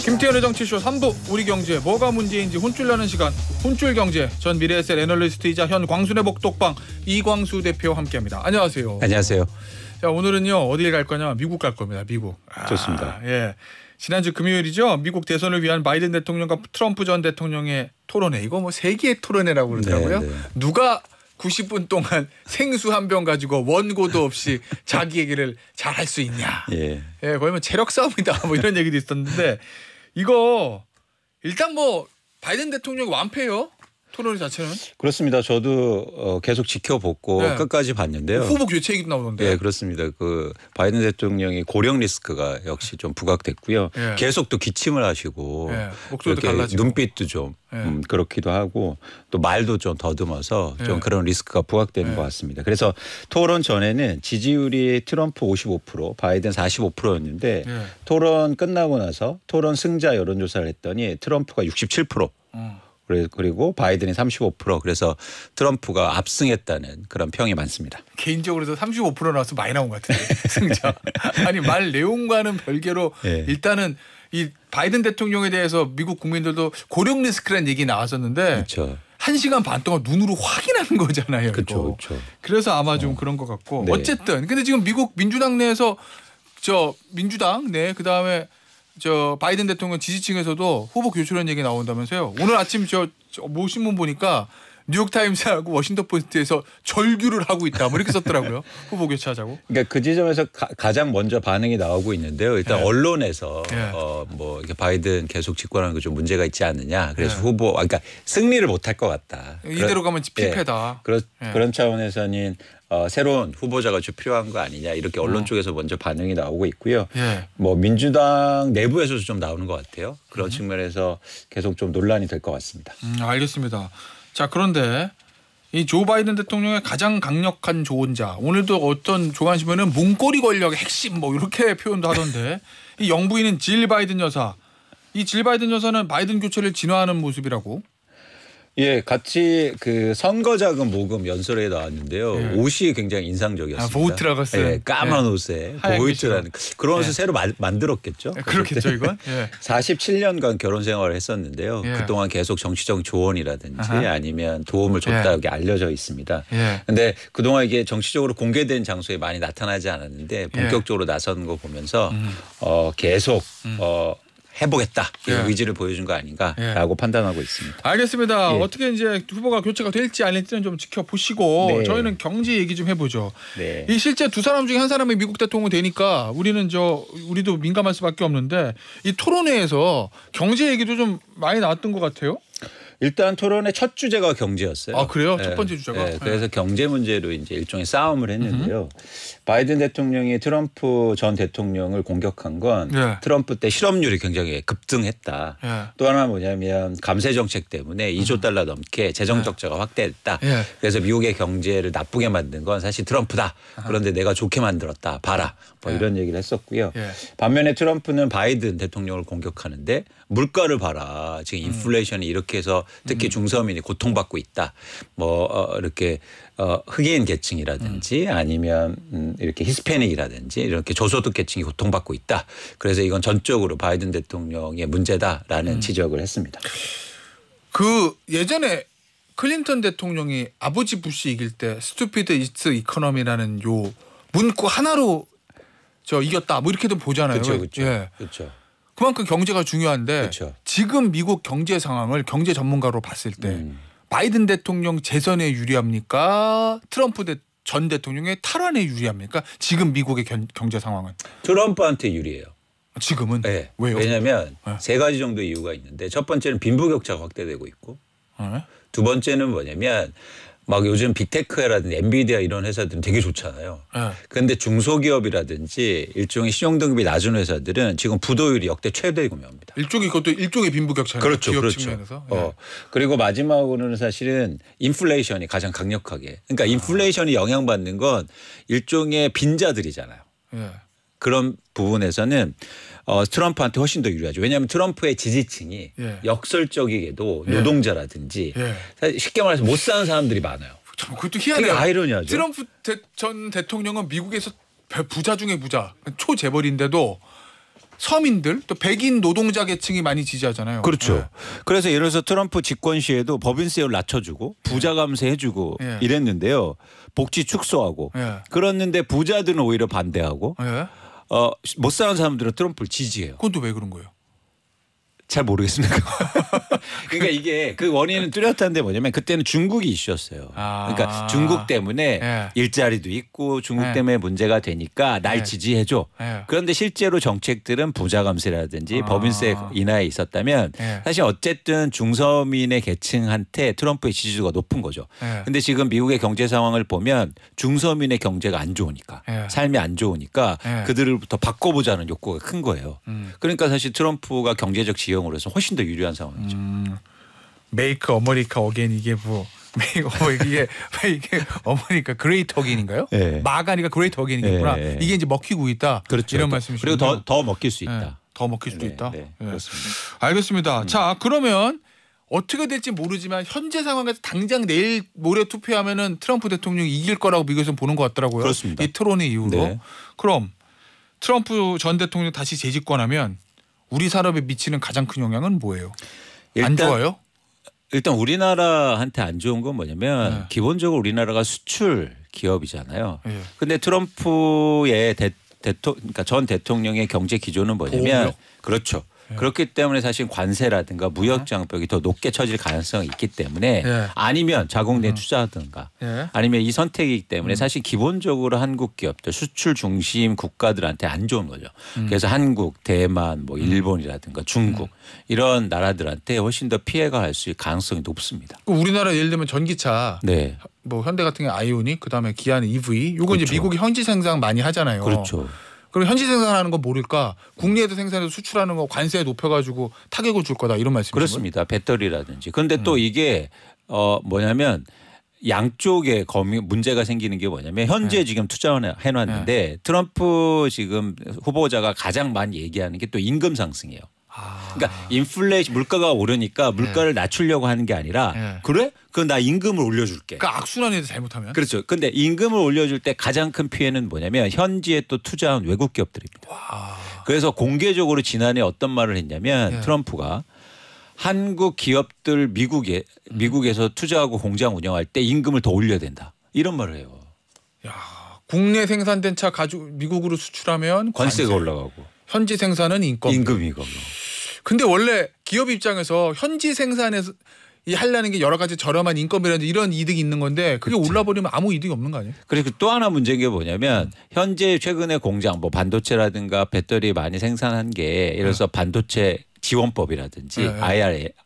김태현의 정치쇼 3부 우리 경제 뭐가 문제인지 혼쭐나는 시간 혼쭐경제 전 미래에셋 애널리스트이자 현 광순의 복독방 이광수 대표와 함께합니다. 안녕하세요. 안녕하세요. 자, 오늘은요 어딜 갈 거냐 미국 갈 겁니다. 미국. 좋습니다. 예. 지난주 금요일이죠. 미국 대선을 위한 바이든 대통령과 트럼프 전 대통령의 토론회. 이거 뭐 세계의 토론회라고 그러더라고요. 네. 누가 90분 동안 생수 한 병 가지고 원고도 없이 자기 얘기를 잘 할 수 있냐. 예. 예, 거의 뭐 체력 싸움이다. 뭐 이런 얘기도 있었는데 이거 일단 뭐 바이든 대통령 완패요. 토론 자체는. 그렇습니다. 저도 계속 지켜보고 네. 끝까지 봤는데요. 후보 교체 얘기도 나오던데. 네, 그렇습니다. 그 바이든 대통령이 고령 리스크가 역시 좀 부각됐고요. 예. 계속 또 기침을 하시고 예. 목소리도 이렇게 갈라지고. 눈빛도 좀 예. 그렇기도 하고 또 말도 좀 더듬어서 좀 예. 그런 리스크가 부각되는 예. 것 같습니다. 그래서 토론 전에는 지지율이 트럼프 55%, 바이든 45%였는데 예. 토론 끝나고 나서 토론 승자 여론조사를 했더니 트럼프가 67%. 그리고 바이든이 35%. 그래서 트럼프가 압승했다는 그런 평이 많습니다. 개인적으로도 35% 나와서 많이 나온 것 같은데 승자. 아니 말 내용과는 별개로 네. 일단은 이 바이든 대통령에 대해서 미국 국민들도 고령 리스크라는 얘기 나왔었는데 그렇죠. 1시간 반 동안 눈으로 확인하는 거잖아요. 그렇죠. 이거. 그래서 아마 좀 그런 것 같고 네. 어쨌든 근데 지금 미국 민주당 내에서 민주당 그다음에 바이든 대통령 지지층에서도 후보 교체라는 얘기 나온다면서요. 오늘 아침 모 신문 보니까 뉴욕타임스하고 워싱턴 포스트에서 절규를 하고 있다. 뭐 이렇게 썼더라고요. 후보 교체하자고. 그러니까 그 지점에서 가장 먼저 반응이 나오고 있는데요. 일단 예. 언론에서 예. 뭐 이렇게 바이든 계속 집권하는 거 좀 문제가 있지 않느냐. 그래서 예. 그러니까 승리를 못할 것 같다. 이대로 가면 필패다. 예. 그런 차원에서는 새로운 후보자가 좀 필요한 거 아니냐 이렇게 언론 쪽에서 먼저 반응이 나오고 있고요. 예. 뭐 민주당 내부에서도 좀 나오는 것 같아요. 그런 측면에서 계속 좀 논란이 될 것 같습니다. 알겠습니다. 자, 그런데 이 조 바이든 대통령의 가장 강력한 조언자 오늘도 어떤 조간신문은 문고리 권력의 핵심 뭐 이렇게 표현도 하던데 이 영부인은 질 바이든 여사. 이 질 바이든 여사는 바이든 교체를 진화하는 모습이라고. 예, 같이 그 선거 자금 모금 연설에 나왔는데요. 예. 옷이 굉장히 인상적이었습니다. 보이트라고 했어요. 예, 까만 예. 옷에 하얀 보이트라는 그런 옷을 예. 새로 만들었겠죠. 그렇겠죠, 이건. 예. 47년간 결혼 생활을 했었는데요. 예. 그동안 계속 정치적 조언이라든지 아하. 아니면 도움을 줬다 이렇게 알려져 있습니다. 예. 그런데 그동안 이게 정치적으로 공개된 장소에 많이 나타나지 않았는데 본격적으로 나서는 거 보면서 계속 해보겠다 예. 의지를 보여준 거 아닌가라고 판단하고 있습니다. 알겠습니다. 예. 어떻게 이제 후보가 교체가 될지 아닐지는 좀 지켜보시고 네. 저희는 경제 얘기 좀 해보죠. 네. 이 실제 두 사람 중에 한 사람이 미국 대통령 되니까 우리도 민감할 수밖에 없는데 이 토론회에서 경제 얘기도 좀 많이 나왔던 것 같아요. 일단 토론의 첫 주제가 경제였어요. 아, 그래요? 네. 첫 번째 주제가? 네. 그래서 경제 문제로 이제 일종의 싸움을 했는데요. 바이든 대통령이 트럼프 전 대통령을 공격한 건 네. 트럼프 때 실업률이 굉장히 급등했다. 네. 또 하나 뭐냐면 감세 정책 때문에 2조 달러 넘게 재정 적자가 확대했다. 네. 그래서 미국의 경제를 나쁘게 만든 건 사실 트럼프다. 그런데 내가 좋게 만들었다. 봐라. 뭐 이런 얘기를 했었고요. 네. 반면에 트럼프는 바이든 대통령을 공격하는데 물가를 봐라. 지금 인플레이션이 이렇게 해서 특히 중서민이 고통받고 있다. 뭐 이렇게 흑인 계층이라든지 아니면 이렇게 히스패닉이라든지 이렇게 저소득 계층이 고통받고 있다. 그래서 이건 전적으로 바이든 대통령의 문제다라는 지적을 했습니다. 그 예전에 클린턴 대통령이 아버지 부시 이길 때 스투피드 이츠 이코노미라는 요 문구 하나로 이겼다. 뭐 이렇게도 보잖아요. 그렇죠. 예. 그렇죠. 그만큼 경제가 중요한데 그렇죠. 지금 미국 경제 상황을 경제 전문가로 봤을 때 바이든 대통령 재선에 유리합니까? 트럼프 전 대통령의 탈환에 유리합니까? 지금 미국의 경제 상황은. 트럼프한테 유리해요. 지금은? 네. 왜요? 왜냐하면 네. 세 가지 정도 이유가 있는데 첫 번째는 빈부격차가 확대되고 있고 네? 두 번째는 뭐냐면 막 요즘 빅테크라든지 엔비디아 이런 회사들은 되게 좋잖아요. 그런데 중소기업이라든지 일종의 신용등급이 낮은 회사들은 지금 부도율이 역대 최대급입니다. 일종의 빈부격차네요. 그렇죠. 기업 그렇죠. 측면에서. 그리고 마지막으로는 사실은 인플레이션이 가장 강력하게. 그러니까 인플레이션이 영향받는 건 일종의 빈자들이잖아요. 예. 그런 부분에서는 트럼프한테 훨씬 더 유리하죠. 왜냐하면 트럼프의 지지층이 예. 역설적이게도 예. 노동자라든지 예. 사실 쉽게 말해서 못 사는 사람들이 많아요. 참 그것도 되게 희한해요. 아이러니하죠. 트럼프 전 대통령은 미국에서 부자 중에 부자, 초재벌인데도 서민들 또 백인 노동자 계층이 많이 지지하잖아요. 그렇죠. 네. 그래서 예를 들어서 트럼프 집권 시에도 법인세를 낮춰주고 부자 감세해주고 예. 이랬는데요. 복지 축소하고 예. 그랬는데 부자들은 오히려 반대하고 예. 못 사는 사람들은 트럼프를 지지해요. 그건 또 왜 그런 거예요? 잘 모르겠습니다. 그러니까 이게 그 원인은 뚜렷한데 뭐냐면 그때는 중국이 이슈였어요. 그러니까 중국 때문에 예. 일자리도 있고 중국 예. 때문에 문제가 되니까 날 예. 지지해줘. 예. 그런데 실제로 정책들은 부자 감세라든지 법인세 인하에 있었다면 예. 사실 어쨌든 중서민의 계층한테 트럼프의 지지도가 높은 거죠. 예. 근데 지금 미국의 경제 상황을 보면 중서민의 경제가 안 좋으니까 예. 삶이 안 좋으니까 예. 그들부터 바꿔보자는 욕구가 큰 거예요. 그러니까 사실 트럼프가 경제적 지형으로서 훨씬 더 유리한 상황이죠. 메이크 어머니카 어게인 이게 뭐 이게 어머니까 그레이트 어게인인가요? 예. 마가 아니라 그레이트 어게인이구나. 예. 이게 이제 먹히고 있다. 그렇죠. 이런 말씀이시죠. 그리고 더 먹힐 수 있다. 예. 더 먹힐 수도 네, 있다. 네, 예. 그렇습니다. 알겠습니다. 자, 그러면 어떻게 될지 모르지만 현재 상황에서 당장 내일 모레 투표하면은 트럼프 대통령이 이길 거라고 미국에서 보는 것 같더라고요. 그렇습니다. 이 토론의 이후로. 네. 그럼 트럼프 전 대통령 다시 재집권하면 우리 산업에 미치는 가장 큰 영향은 뭐예요? 안 좋아요? 일단 우리나라한테 안 좋은 건 뭐냐면 네. 기본적으로 우리나라가 수출 기업이잖아요. 예. 근데 트럼프의 그러니까 전 대통령의 경제 기조는 뭐냐면 보호무역? 그렇죠. 그렇기 때문에 사실 관세라든가 무역 장벽이 더 높게 처질 가능성이 있기 때문에 예. 아니면 자국내 투자하든가 예. 아니면 이 선택이기 때문에 사실 기본적으로 한국 기업들 수출 중심 국가들한테 안 좋은 거죠. 그래서 한국, 대만, 뭐 일본이라든가 중국 이런 나라들한테 훨씬 더 피해가 갈 수 있을 가능성이 높습니다. 그 우리나라 예를 들면 전기차 네, 뭐 현대 같은 경우 아이오닉 그다음에 기아는 EV 요거 이제 그렇죠. 미국이 현지 생산 많이 하잖아요. 그렇죠. 그럼 현지 생산하는 거 모를까? 국내에도 생산해서 수출하는 거 관세 높여가지고 타격을 줄 거다 이런 말씀이신 그렇습니다. 배터리라든지. 그런데 또 이게 뭐냐면 양쪽에 문제가 생기는 게 뭐냐면 현재 지금 투자해놨는데 트럼프 지금 후보자가 가장 많이 얘기하는 게 또 임금 상승이에요. 그러니까 인플레이션 물가가 오르니까 물가를 낮추려고 하는 게 아니라 네. 그래? 그럼 나 임금을 올려줄게. 그러니까 악순환에서 잘못하면 그렇죠. 근데 임금을 올려줄 때 가장 큰 피해는 뭐냐면 현지에 또 투자한 외국 기업들입니다. 그래서 공개적으로 지난해 어떤 말을 했냐면 네. 트럼프가 한국 기업들 미국에서 투자하고 공장 운영할 때 임금을 더 올려야 된다. 이런 말을 해요. 야, 국내 생산된 차 가지고 미국으로 수출하면 관세가 관세. 올라가고 현지 생산은 인건비. 임금이고. 근데 원래 기업 입장에서 현지 생산에서 이 하려는 게 여러 가지 저렴한 인건비라든지 이런 이득이 있는 건데 그게 올라버리면 아무 이득이 없는 거 아니에요? 그리고 또 하나 문제인 게 뭐냐면 현재 최근에 공장 뭐 반도체라든가 배터리 많이 생산한 게 예를 들어서 반도체 지원법이라든지 네.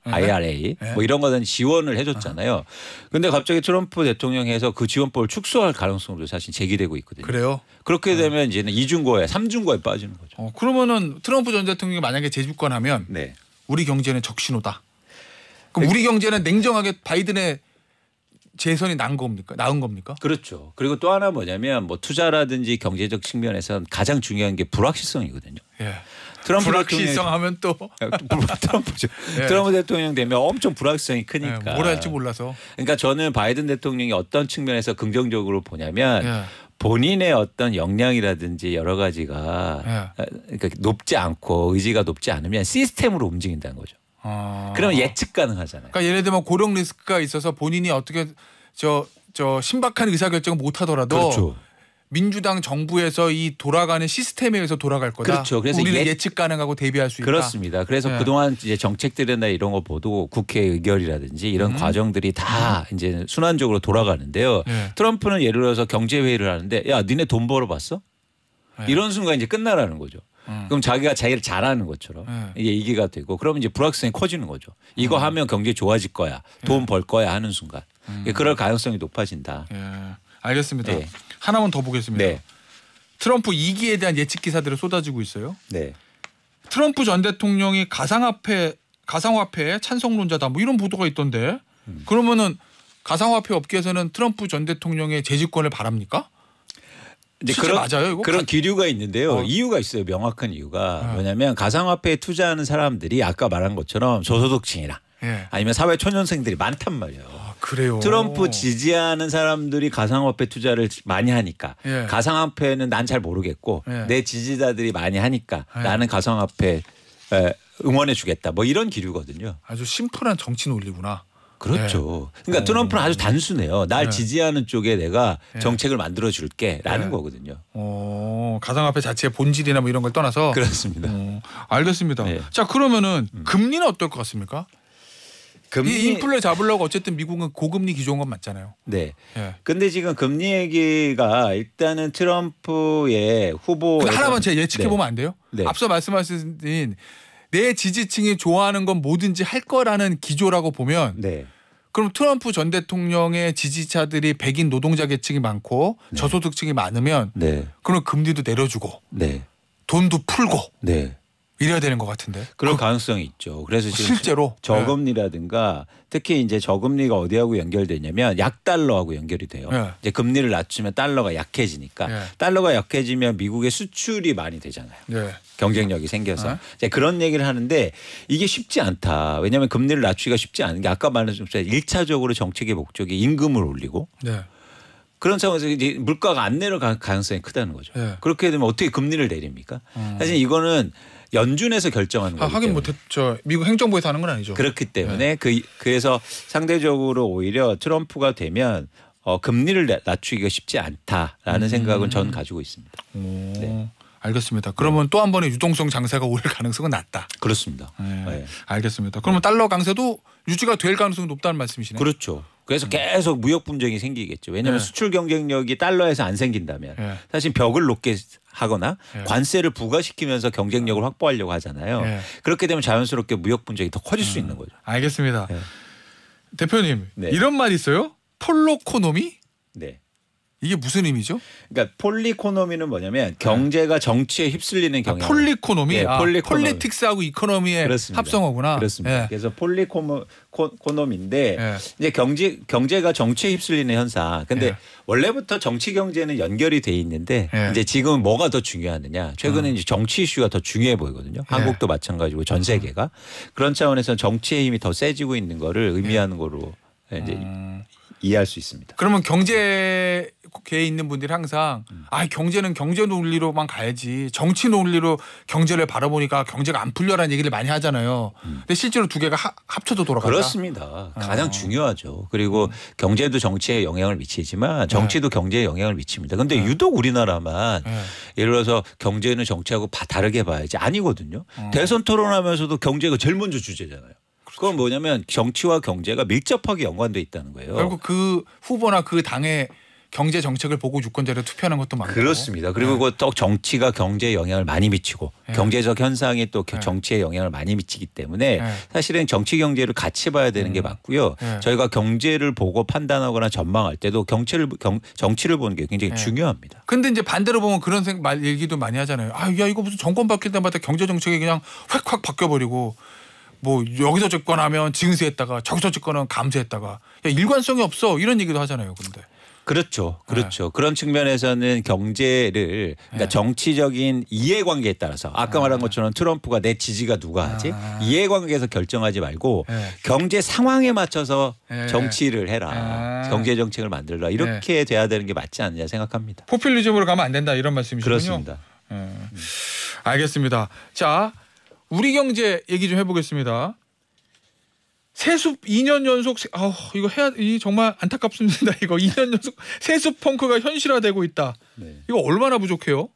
IRA 뭐 이런 거는 지원을 해줬잖아요. 근데 갑자기 트럼프 대통령에서 그 지원법을 축소할 가능성도 사실 제기되고 있거든요. 그래요? 그렇게 되면 이제는 이중고에 삼중고에 빠지는 거죠. 그러면은 트럼프 전 대통령이 만약에 재집권하면 네. 우리 경제는 적신호다. 그럼 우리 경제는 냉정하게 바이든의 재선이 나은 겁니까? 그렇죠. 그리고 또 하나 뭐냐면 뭐 투자라든지 경제적 측면에서는 가장 중요한 게 불확실성이거든요. 예. 트럼프 불확실성하면 또 트럼프죠. 예. 트럼프 대통령 되면 엄청 불확실성이 크니까. 뭘 할지 몰라서. 그러니까 저는 바이든 대통령이 어떤 측면에서 긍정적으로 보냐면 예. 본인의 어떤 역량이라든지 여러 가지가 그러니까 높지 않고 의지가 높지 않으면 시스템으로 움직인다는 거죠. 그러면 예측 가능하잖아요. 그러니까 예를 들면 고령 리스크가 있어서 본인이 어떻게 저 신박한 의사결정을 못 하더라도 그렇죠. 민주당 정부에서 이 돌아가는 시스템에 의해서 돌아갈 거다. 그렇죠. 그래서 우리는 예측 가능하고 대비할 수 있다. 그렇습니다. 그래서 예. 그동안 이제 정책들이나 이런 거 보도 국회 의결이라든지 이런 과정들이 다 이제 순환적으로 돌아가는데요. 예. 트럼프는 예를 들어서 경제 회의를 하는데 야, 니네 돈 벌어봤어? 예. 이런 순간 이제 끝나라는 거죠. 그럼 자기가 제일 잘하는 것처럼 이게 얘기가 되고 그러면 이제 불확실성이 커지는 거죠. 이거 하면 경제 좋아질 거야. 돈 벌 거야 하는 순간. 그럴 가능성이 높아진다. 예. 알겠습니다. 네. 하나만 더 보겠습니다. 네. 트럼프 2기에 대한 예측 기사들이 쏟아지고 있어요. 네. 트럼프 전 대통령이 가상화폐 찬성론자다 뭐 이런 보도가 있던데 그러면은 가상화폐 업계에서는 트럼프 전 대통령의 재집권을 바랍니까? 이제 진짜 맞아요, 이거? 그런 기류가 있는데요. 이유가 있어요. 명확한 이유가 뭐냐면 가상화폐에 투자하는 사람들이 아까 말한 것처럼 저소득층이나 예. 아니면 사회 초년생들이 많단 말이에요. 그래요. 트럼프 지지하는 사람들이 가상화폐 투자를 많이 하니까 예. 가상화폐는 난 잘 모르겠고 예. 내 지지자들이 많이 하니까 예. 나는 가상화폐 응원해 주겠다. 뭐 이런 기류거든요. 아주 심플한 정치 논리구나. 그렇죠. 그러니까 트럼프는 아주 단순해요. 날 예. 지지하는 쪽에 내가 예. 정책을 만들어 줄게라는 예. 거거든요. 가상화폐 자체의 본질이나 뭐 이런 걸 떠나서. 그렇습니다. 알겠습니다. 예. 자 그러면은 금리는 어떨 것 같습니까? 이 인플레 잡으려고 어쨌든 미국은 고금리 기조인 건 맞잖아요. 네. 예. 근데 지금 금리 얘기가 일단은 트럼프의 후보 근데 하나만 제가 예측해 보면 안 돼요? 네. 앞서 말씀하신 내 지지층이 좋아하는 건 뭐든지 할 거라는 기조라고 보면 네. 그럼 트럼프 전 대통령의 지지자들이 백인 노동자 계층이 많고 저소득층이 많으면 네. 그럼 금리도 내려주고 네. 돈도 풀고 네. 이래야 되는 것 같은데. 그럴 가능성이 있죠. 그래서 지금 실제로 저금리라든가 특히 이제 저금리가 어디하고 연결되냐면 약달러하고 연결이 돼요. 네. 이제 금리를 낮추면 달러가 약해지니까 네. 달러가 약해지면 미국의 수출이 많이 되잖아요. 네. 경쟁력이 생겨서 네. 이제 그런 얘기를 하는데 이게 쉽지 않다. 왜냐하면 금리를 낮추기가 쉽지 않은 게 아까 말했던 1차적으로 정책의 목적이 임금을 올리고 네. 그런 상황에서 이제 물가가 안 내려갈 가능성이 크다는 거죠. 네. 그렇게 되면 어떻게 금리를 내립니까? 사실 이거는 연준에서 결정하는 거기 하긴 때문에. 저 미국 행정부에서 하는 건 아니죠. 그렇기 때문에 그래서 상대적으로 오히려 트럼프가 되면 금리를 낮추기가 쉽지 않다라는 생각은 전 가지고 있습니다. 네. 알겠습니다. 그러면 또 한 번의 유동성 장세가 올 가능성은 낮다. 그렇습니다. 네. 네. 알겠습니다. 그러면 달러 강세도 유지가 될 가능성이 높다는 말씀이시네요. 그렇죠. 그래서 계속 무역 분쟁이 생기겠죠. 왜냐하면 네. 수출 경쟁력이 달러에서 안 생긴다면 네. 사실 벽을 높게 하거나 네. 관세를 부과시키면서 경쟁력을 확보하려고 하잖아요. 네. 그렇게 되면 자연스럽게 무역 분쟁이 더 커질 수 있는 거죠. 알겠습니다. 네. 대표님 네. 이런 말 있어요? 폴로코노미? 네. 이게 무슨 의미죠? 그러니까 폴리코노미는 뭐냐면 경제가 정치에 휩쓸리는 경향. 폴리코노미? 네, 폴리코노미. 폴리틱스하고 이코노미의 그렇습니다. 합성어구나. 그렇습니다. 예. 그래서 폴리코노미인데 예. 이제 경제가 정치에 휩쓸리는 현상. 근데 예. 원래부터 정치 경제는 연결이 돼 있는데 예. 이제 지금은 뭐가 더 중요하느냐. 최근에 이제 정치 이슈가 더 중요해 보이거든요. 한국도 마찬가지고 전 세계가 그런 차원에서 정치의 힘이 더 세지고 있는 거를 의미하는 거로 이제 이해할 수 있습니다. 그러면 경제계에 있는 분들이 항상 경제는 경제 논리로만 가야지 정치 논리로 경제를 바라보니까 경제가 안 풀려라는 얘기를 많이 하잖아요. 근데 실제로 두 개가 합쳐도 돌아간다. 그렇습니다. 가장 중요하죠. 그리고 경제도 정치에 영향을 미치지만 정치도 경제에 영향을 미칩니다. 그런데 유독 우리나라만 예를 들어서 경제는 정치하고 다르게 봐야지 아니거든요. 대선 토론하면서도 경제가 제일 먼저 주제잖아요. 그건 뭐냐면 정치와 경제가 밀접하게 연관돼 있다는 거예요. 결국 그 후보나 그 당의 경제 정책을 보고 유권자를 투표하는 것도 많고. 그렇습니다. 그리고 또 정치가 경제에 영향을 많이 미치고 경제적 현상이 또 정치에 영향을 많이 미치기 때문에 사실은 정치 경제를 같이 봐야 되는 게 맞고요. 저희가 경제를 보고 판단하거나 전망할 때도 정치를 보는 게 굉장히 중요합니다. 근데 이제 반대로 보면 그런 얘기도 많이 하잖아요. 야 이거 무슨 정권 바뀔 때마다 경제 정책이 그냥 확 바뀌어버리고 뭐 여기서 집권하면 증세했다가 저기서 집권하면 감세했다가 일관성이 없어 이런 얘기도 하잖아요. 그런데. 그렇죠. 그런 측면에서는 경제를 그러니까 정치적인 이해관계에 따라서 아까 말한 것처럼 트럼프가 내 지지가 누가 하지 이해관계에서 결정하지 말고 경제 상황에 맞춰서 정치를 해라. 경제 정책을 만들라. 이렇게 돼야 되는 게 맞지 않느냐 생각합니다. 포퓰리즘으로 가면 안 된다 이런 말씀이시군요. 그렇습니다. 알겠습니다. 자 우리 경제 얘기 좀 해보겠습니다. 세습 2년 연속 이거 정말 안타깝습니다. 이거 2년 연속 세습 펑크가 현실화되고 있다. 네. 이거 얼마나 부족해요?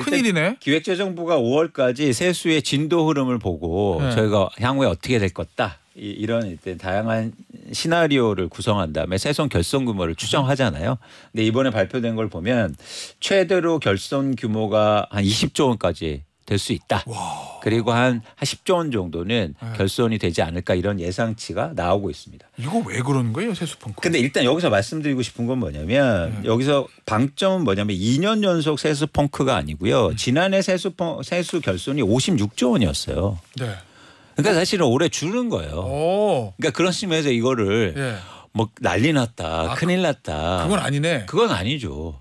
큰일이네. 기획재정부가 5월까지 세수의 진도 흐름을 보고 저희가 향후에 어떻게 될 것다. 이런 일단 다양한 시나리오를 구성한 다음에 세손 결손 규모를 추정하잖아요. 근데 이번에 발표된 걸 보면 최대로 결손 규모가 한 20조 원까지 될 수 있다. 와. 그리고 한 10조 원 정도는 결손이 되지 않을까 이런 예상치가 나오고 있습니다. 이거 왜 그러는 거예요, 세수 펑크? 근데 일단 여기서 말씀드리고 싶은 건 뭐냐면 여기서 방점은 뭐냐면 2년 연속 세수 펑크가 아니고요. 지난해 세수 결손이 56조 원이었어요. 네. 그러니까 사실은 올해 주는 거예요. 그러니까 그런 심에서 이거를 뭐 난리 났다, 큰일 났다. 그건 아니네. 그건 아니죠.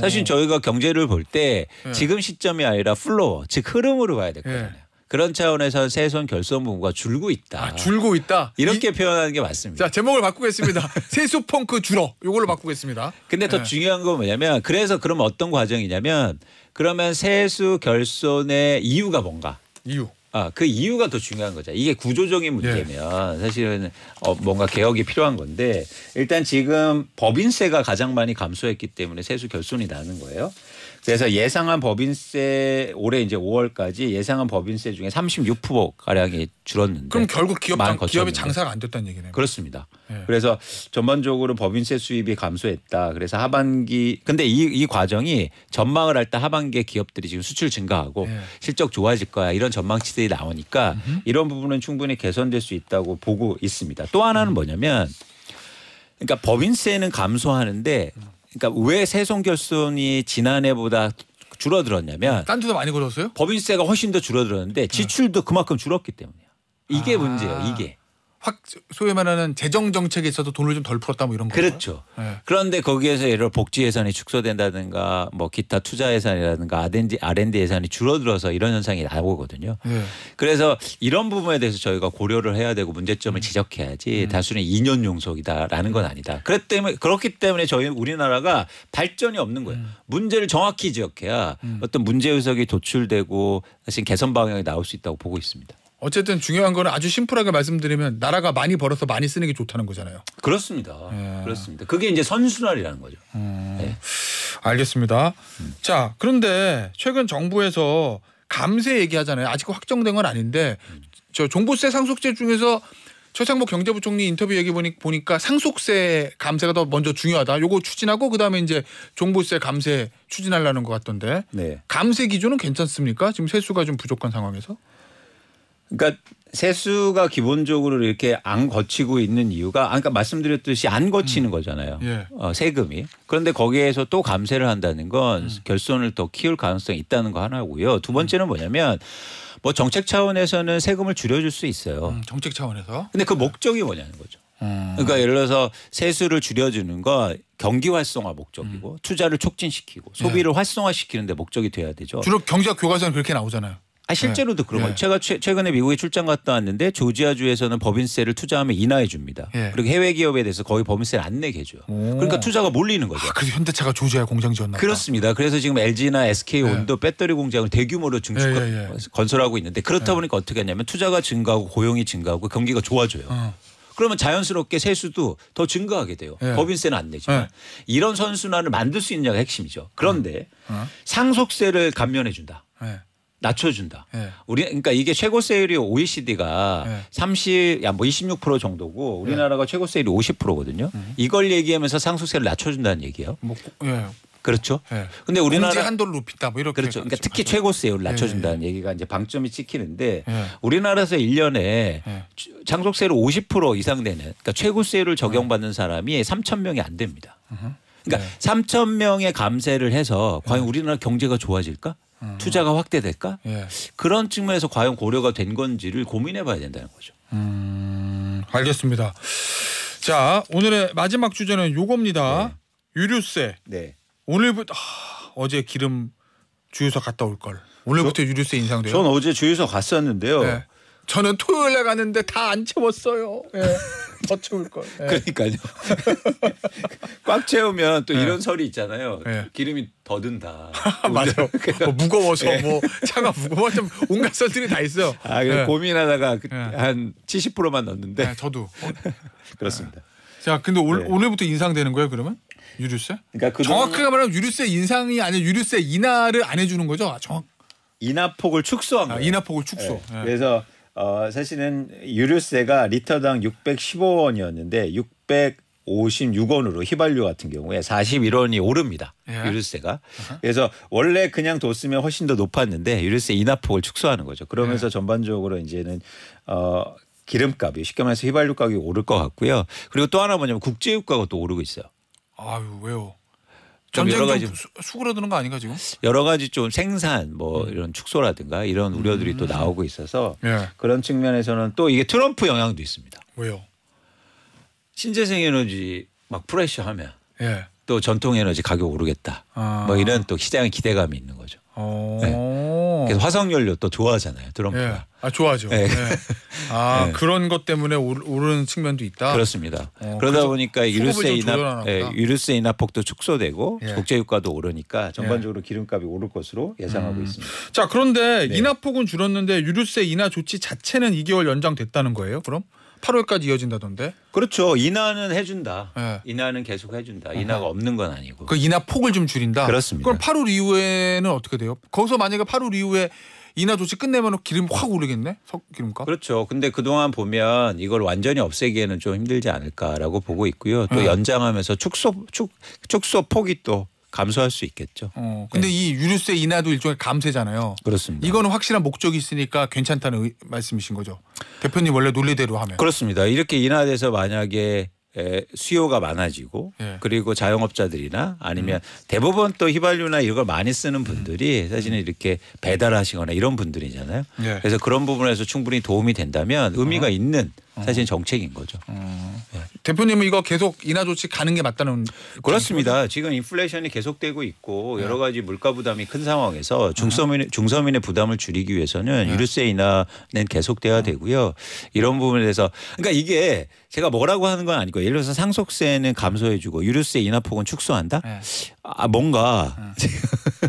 사실 저희가 경제를 볼 때 지금 시점이 아니라 플로어, 즉 흐름으로 봐야 될 거잖아요. 그런 차원에서 세손 결손 부분가 줄고 있다. 아, 줄고 있다. 이렇게 표현하는 게 맞습니다. 자, 제목을 바꾸겠습니다. 세수 펑크 줄어. 요걸로 바꾸겠습니다. 근데 더 중요한 건 뭐냐면 그래서 그러면 어떤 과정이냐면 그러면 세수 결손의 이유가 뭔가? 이유. 그 이유가 더 중요한 거죠. 이게 구조적인 문제면 사실은 뭔가 개혁이 필요한 건데 일단 지금 법인세가 가장 많이 감소했기 때문에 세수 결손이 나는 거예요. 그래서 예상한 법인세 올해 이제 5월까지 예상한 법인세 중에 36% 가량이 줄었는데 그럼 결국 기업이 장사가 안 됐다는 얘기네요. 그렇습니다. 그래서 전반적으로 법인세 수입이 감소했다. 그래서 하반기 근데 이 과정이 전망을 할 때 하반기에 기업들이 지금 수출 증가하고 실적 좋아질 거야 이런 전망치들이 나오니까 이런 부분은 충분히 개선될 수 있다고 보고 있습니다. 또 하나는 뭐냐면 그러니까 법인세는 감소하는데 그러니까 왜 세손 결손이 지난해보다 줄어들었냐면 딴 데도 많이 걸었어요? 법인세가 훨씬 더 줄어들었는데 지출도 그만큼 줄었기 때문이에요. 이게 문제예요. 이게. 소위 말하는 재정 정책에 있어서 돈을 좀 덜 풀었다 뭐 이런 거죠. 그렇죠. 그런데 거기에서 예를 들어 복지 예산이 축소된다든가 뭐 기타 투자 예산이라든가 R&D 예산이 줄어들어서 이런 현상이 나오거든요. 그래서 이런 부분에 대해서 저희가 고려를 해야 되고 문제점을 지적해야지 단순히 2년 용속이다라는 건 아니다. 그렇기 때문에 저희 우리나라가 발전이 없는 거예요. 문제를 정확히 지적해야 어떤 문제 의석이 도출되고 사실 개선 방향이 나올 수 있다고 보고 있습니다. 어쨌든 중요한 거는 아주 심플하게 말씀드리면 나라가 많이 벌어서 많이 쓰는 게 좋다는 거잖아요. 그렇습니다. 그렇습니다. 그게 이제 선순환이라는 거죠. 네. 알겠습니다. 자, 그런데 최근 정부에서 감세 얘기하잖아요. 아직 확정된 건 아닌데 저 종부세 상속세 중에서 최상목 경제부총리 인터뷰 얘기 보니까 상속세 감세가 더 먼저 중요하다. 요거 추진하고 그다음에 이제 종부세 감세 추진하려는 것 같던데. 네. 감세 기준은 괜찮습니까? 지금 세수가 좀 부족한 상황에서? 그러니까 세수가 기본적으로 이렇게 안 거치고 있는 이유가 아까 말씀드렸듯이 안 거치는 거잖아요. 세금이. 그런데 거기에서 또 감세를 한다는 건 결손을 더 키울 가능성이 있다는 거 하나고요. 두 번째는 뭐냐면 뭐 정책 차원에서는 세금을 줄여줄 수 있어요. 정책 차원에서. 근데 그 목적이 뭐냐는 거죠. 그러니까 예를 들어서 세수를 줄여주는 건 경기 활성화 목적이고 투자를 촉진시키고 소비를 활성화시키는 데 목적이 돼야 되죠. 주로 경제학 교과서는 그렇게 나오잖아요. 실제로도 그런 거예요. 제가 최근에 미국에 출장 갔다 왔는데 조지아주에서는 법인세를 투자하면 인하해 줍니다. 그리고 해외 기업에 대해서 거의 법인세를 안 내게 해줘요. 그러니까 투자가 몰리는 거죠. 그래서 현대차가 조지아 공장 지었나 보다. 그렇습니다. 그래서 지금 LG나 SK온도 배터리 공장을 대규모로 건설하고 있는데 그렇다 보니까 어떻게 하냐면 투자가 증가하고 고용이 증가하고 경기가 좋아져요. 그러면 자연스럽게 세수도 더 증가하게 돼요. 법인세는 안 내지만. 이런 선순환을 만들 수 있느냐가 핵심이죠. 그런데 상속세를 감면해 준다. 낮춰준다. 그러니까 이게 최고세율이 OECD가 26% 정도고 우리나라가 최고세율이 50%거든요. 이걸 얘기하면서 상속세를 낮춰준다는 얘기예요. 그렇죠. 그런데 우리나라 공제 한도를 높인다 뭐 이렇게. 그렇죠. 그러니까 특히 최고세율을 낮춰준다는 얘기가 이제 방점이 찍히는데 우리나라에서 1년에 상속세를 50% 이상 되는 그러니까 최고세율을 적용받는 사람이 3,000명이 안 됩니다. 그러니까 3,000명의 감세를 해서 과연 우리나라 경제가 좋아질까? 투자가 확대될까? 그런 측면에서 과연 고려가 된 건지를 고민해 봐야 된다는 거죠. 알겠습니다. 자, 오늘의 마지막 주제는 요겁니다. 유류세. 오늘부터 어제 기름 주유소 갔다 올 걸. 오늘부터 유류세 인상돼요. 전 어제 주유소 갔었는데요. 저는 토요일에 갔는데 다 안 채웠어요. 더 채울 걸. 그러니까요. 꽉 채우면 또 이런 설이 있잖아요. 기름이 더 든다. 맞아요. 뭐 무거워서 뭐 차가 무거워 좀 온갖 설들이 다 있어요. 고민하다가 한 70%만 넣었는데. 저도. 그렇습니다. 자, 근데 오늘부터 인상되는 거예요, 그러면? 유류세? 그러니까 정확하게 말하면 유류세 인상이 아니라 유류세 인하를 안 해주는 거죠? 인하폭을 축소한 거예요. 인하폭을 축소. 그래서 사실은 유류세가 리터당 615원이었는데 656원으로 휘발유 같은 경우에 41원이 오릅니다. 유류세가. 그래서 원래 그냥 뒀으면 훨씬 더 높았는데 유류세 인하폭을 축소하는 거죠. 그러면서 전반적으로 이제는 기름값이 쉽게 말해서 휘발유 가격이 오를 것 같고요. 그리고 또 하나 뭐냐면 국제유가가 또 오르고 있어요. 아유, 왜요? 전쟁 여러 가지 수그러드는 거 아닌가 지금? 여러 가지 좀 생산 뭐 이런 축소라든가 이런 우려들이 또 나오고 있어서 그런 측면에서는 또 이게 트럼프 영향도 있습니다. 왜요? 신재생 에너지 막 프레셔하면 또 전통 에너지 가격 오르겠다. 뭐 이런 또 시장의 기대감이 있는 거죠. 그래서 화석연료 또 좋아하잖아요. 트럼프가. 예. 아 좋아하죠. 네. 예. 아 네. 그런 것 때문에 오르는 측면도 있다. 그렇습니다. 그러다 그래서 보니까 수급을 좀 조절하나 보다. 유류세 인하폭도 축소되고 예. 국제유가도 오르니까 전반적으로 기름값이 오를 것으로 예상하고 있습니다. 자 그런데 네. 인하폭은 줄었는데 유류세 인하 조치 자체는 2개월 연장됐다는 거예요? 그럼 8월까지 이어진다던데? 그렇죠. 인하는 해준다. 예. 인하는 계속 해준다. 인하가 없는 건 아니고. 그 인하폭을 좀 줄인다. 그렇습니다. 그럼 8월 이후에는 어떻게 돼요? 거기서 만약에 8월 이후에 인하 조치 끝내면 기름 확 오르겠네? 기름값? 그렇죠. 근데 그동안 보면 이걸 완전히 없애기에는 좀 힘들지 않을까라고 보고 있고요. 또 연장하면서 축소 폭이 또 감소할 수 있겠죠. 근데 이 유류세 인하도 일종의 감세잖아요. 그렇습니다. 이거는 확실한 목적이 있으니까 괜찮다는 말씀이신 거죠. 대표님 원래 논리대로 하면. 그렇습니다. 이렇게 인하돼서 만약에 수요가 많아지고 예. 그리고 자영업자들이나 아니면 대부분 또 휘발유나 이런 걸 많이 쓰는 분들이 사실은 이렇게 배달하시거나 이런 분들이잖아요. 예. 그래서 그런 부분에서 충분히 도움이 된다면 의미가 있는 사실 정책인 거죠. 대표님은 이거 계속 인하 조치 가는 게 맞다는 그렇습니다. 지금 인플레이션이 계속되고 있고 여러 가지 물가 부담이 큰 상황에서 중서민의 부담을 줄이기 위해서는 유류세 인하는 계속돼야 되고요. 이런 부분에 대해서 그러니까 이게 제가 뭐라고 하는 건 아니고 예를 들어서 상속세는 감소해주고 유류세 인하폭은 축소한다. 예. 뭔가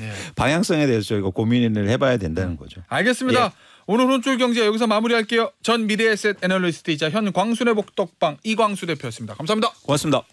예. 방향성에 대해서 저희가 고민을 해봐야 된다는 거죠. 알겠습니다. 예. 오늘 혼줄 경제 여기서 마무리할게요. 전 미래에셋 애널리스트이자 현 광순의 복덕방 이광수 대표였습니다. 감사합니다. 고맙습니다.